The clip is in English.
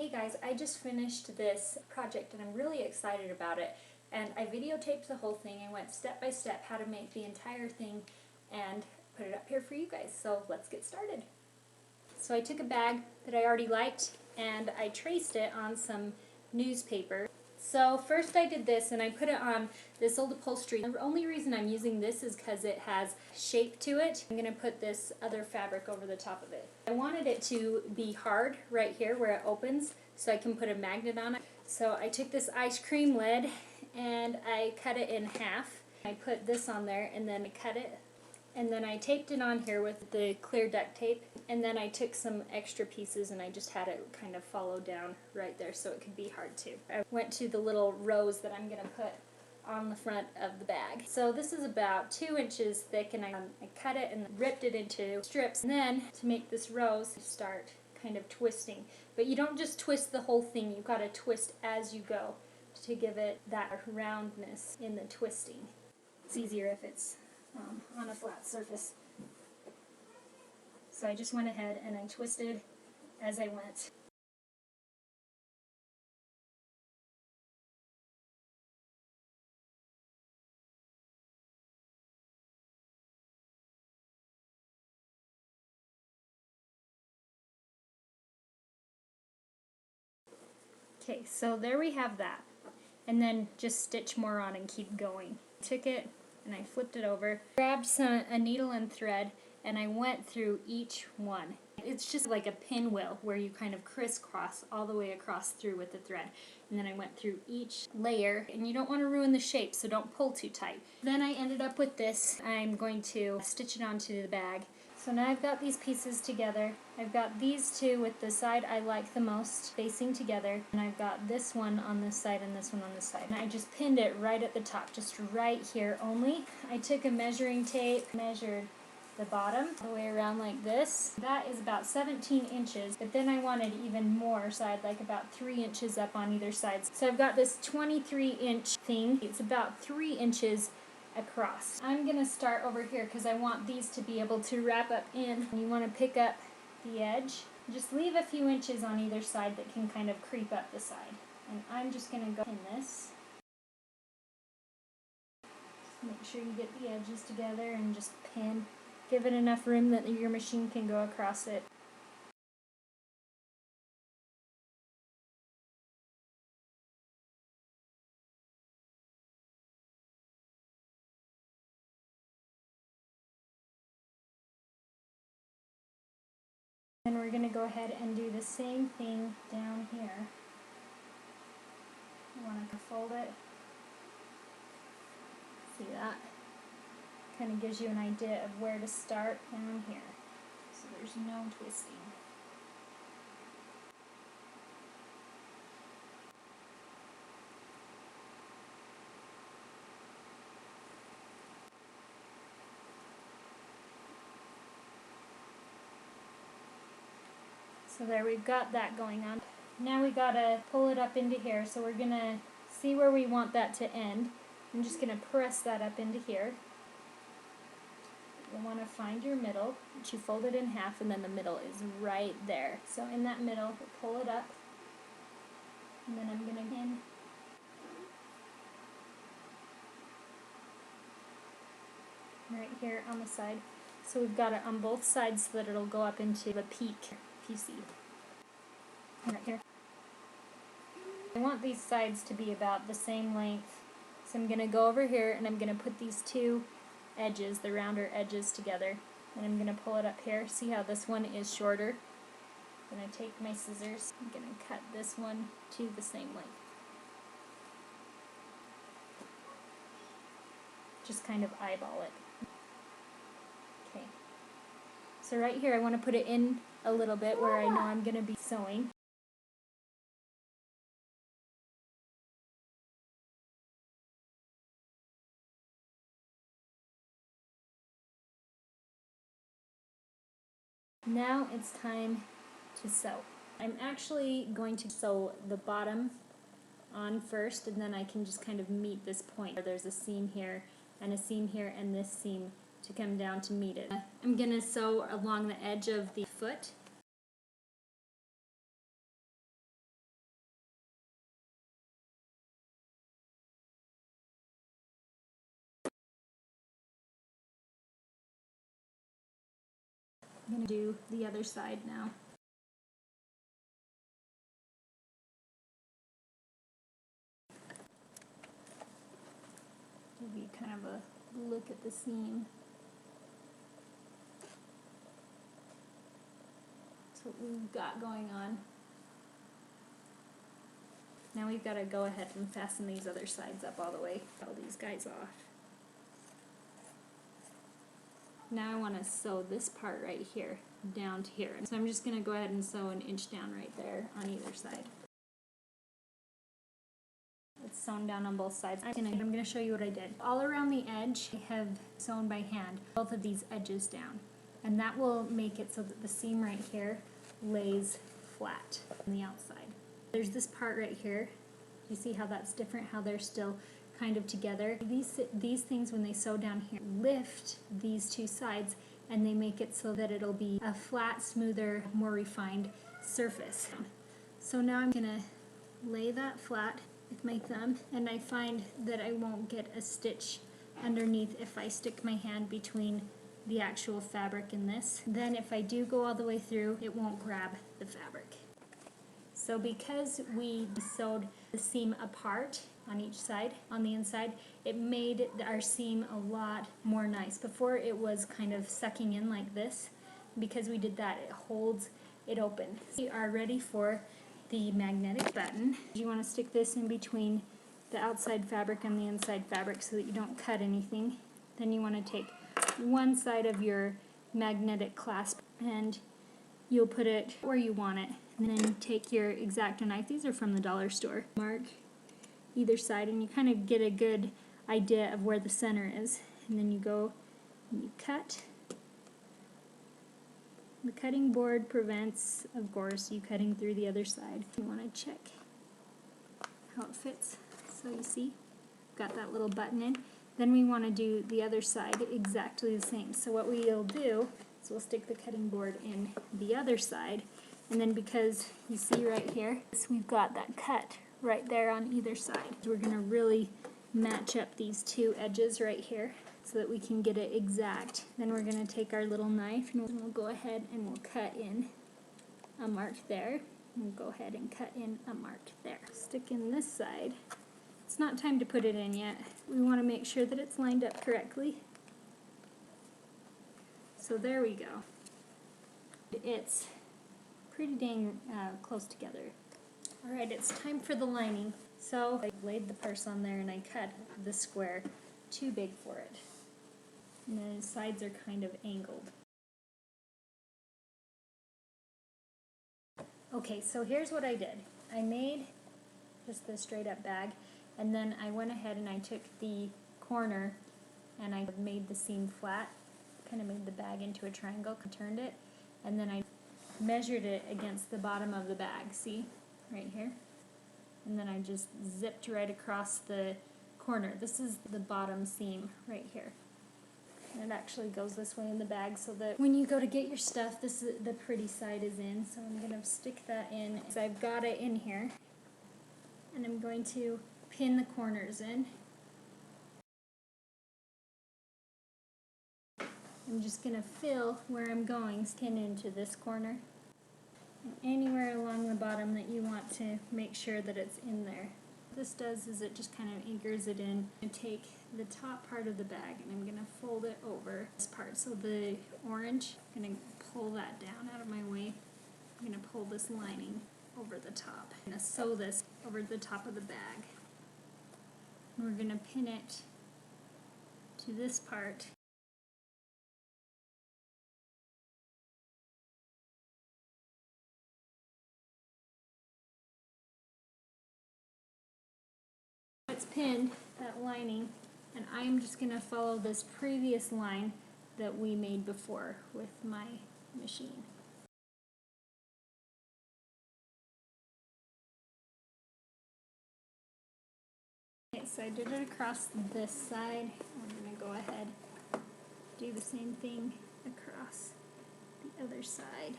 Hey guys, I just finished this project and I'm really excited about it. And I videotaped the whole thing and went step by step how to make the entire thing and put it up here for you guys. So let's get started. So I took a bag that I already liked and I traced it on some newspaper. So first I did this and I put it on this old upholstery. The only reason I'm using this is because it has shape to it. I'm going to put this other fabric over the top of it. I wanted it to be hard right here where it opens so I can put a magnet on it. So I took this ice cream lid and I cut it in half. I put this on there and then I cut it. And then I taped it on here with the clear duct tape, and then I took some extra pieces and I just had it kind of follow down right there so it could be hard to. I went to the little rose that I'm going to put on the front of the bag. So this is about 2 inches thick, and I cut it and ripped it into strips. And then to make this rose, start kind of twisting. But you don't just twist the whole thing, you've got to twist as you go to give it that roundness in the twisting. It's easier if it's on a flat surface. So I just went ahead and I twisted as I went. Okay, so there we have that. And then just stitch more on and keep going. Took it and I flipped it over, grabbed a needle and thread, and I went through each one. It's just like a pinwheel where you kind of crisscross all the way across through with the thread. And then I went through each layer, and you don't want to ruin the shape, so don't pull too tight. Then I ended up with this. I'm going to stitch it onto the bag. So now I've got these pieces together. I've got these two with the side I like the most facing together, and I've got this one on this side and this one on this side. And I just pinned it right at the top, just right here only. I took a measuring tape, measured the bottom all the way around like this. That is about 17 inches, but then I wanted even more side, like about 3 inches up on either side. So I've got this 23-inch thing. It's about 3 inches across. I'm going to start over here because I want these to be able to wrap up in. You want to pick up the edge. Just leave a few inches on either side that can kind of creep up the side. And I'm just going to go in this. Just make sure you get the edges together and just pin. Give it enough room that your machine can go across it. Then we're going to go ahead and do the same thing down here. You want to fold it. See that? Kind of gives you an idea of where to start down here. So there's no twisting. So there, we've got that going on. Now we gotta pull it up into here, so we're gonna see where we want that to end. I'm just gonna press that up into here. You want to find your middle, which you fold it in half, and then the middle is right there. So in that middle, we'll pull it up, and then I'm gonna pin. Right here on the side. So we've got it on both sides so that it'll go up into the peak, if you see. Right here. I want these sides to be about the same length. So I'm going to go over here and I'm going to put these two edges, the rounder edges, together. And I'm going to pull it up here. See how this one is shorter? I'm going to take my scissors. I'm going to cut this one to the same length. Just kind of eyeball it. Okay. So right here I want to put it in a little bit where I know I'm going to be sewing. Now it's time to sew. I'm actually going to sew the bottom on first, and then I can just kind of meet this point. There's a seam here and a seam here and this seam to come down to meet it. I'm going to sew along the edge of the foot I'm going to do the other side now. Give you kind of a look at the seam. That's what we've got going on. Now we've got to go ahead and fasten these other sides up all the way. Pull these guys off. Now I want to sew this part right here down to here. So I'm just going to go ahead and sew an inch down right there on either side. It's sewn down on both sides. I'm going to show you what I did. All around the edge, I have sewn by hand both of these edges down. And that will make it so that the seam right here lays flat on the outside. There's this part right here. You see how that's different, how they're still kind of together. These things, when they sew down here, lift these two sides and they make it so that it'll be a flat, smoother, more refined surface. So now I'm gonna lay that flat with my thumb, and I find that I won't get a stitch underneath if I stick my hand between the actual fabric and this. Then if I do go all the way through, it won't grab the fabric. So because we sewed the seam apart on each side, on the inside, it made our seam a lot more nice. Before it was kind of sucking in like this. Because we did that, it holds it open. We are ready for the magnetic button. You want to stick this in between the outside fabric and the inside fabric so that you don't cut anything. Then you want to take one side of your magnetic clasp and you'll put it where you want it. And then take your X-Acto knife, these are from the dollar store, mark either side and you kind of get a good idea of where the center is. And then you go and you cut. The cutting board prevents, of course, you cutting through the other side. You want to check how it fits. So you see, got that little button in. Then we want to do the other side exactly the same. So what we'll do is we'll stick the cutting board in the other side. And then because you see right here, we've got that cut right there on either side. So we're going to really match up these two edges right here so that we can get it exact. Then we're going to take our little knife and we'll go ahead and we'll cut in a mark there. And we'll go ahead and cut in a mark there. Stick in this side. It's not time to put it in yet. We want to make sure that it's lined up correctly. So there we go. It's pretty dang close together. Alright, it's time for the lining. So I laid the purse on there and I cut the square too big for it. And the sides are kind of angled. Okay, so here's what I did. I made just the straight up bag, and then I went ahead and I took the corner and I made the seam flat, kind of made the bag into a triangle, turned it, and then I measured it against the bottom of the bag, see, right here, and then I just zipped right across the corner. This is the bottom seam right here, and it actually goes this way in the bag so that when you go to get your stuff, this is the pretty side is in. So I'm going to stick that in. So I've got it in here, and I'm going to pin the corners in. I'm just going to fill where I'm going, pin into this corner. And anywhere along the bottom that you want to make sure that it's in there. What this does is it just kind of anchors it in. And take the top part of the bag and I'm going to fold it over this part. So the orange, I'm going to pull that down out of my way. I'm going to pull this lining over the top. I'm going to sew this over the top of the bag. And we're going to pin it to this part. It's pinned, that lining, and I'm just going to follow this previous line that we made before with my machine. Okay, so I did it across this side. I'm going to go ahead, do the same thing across the other side.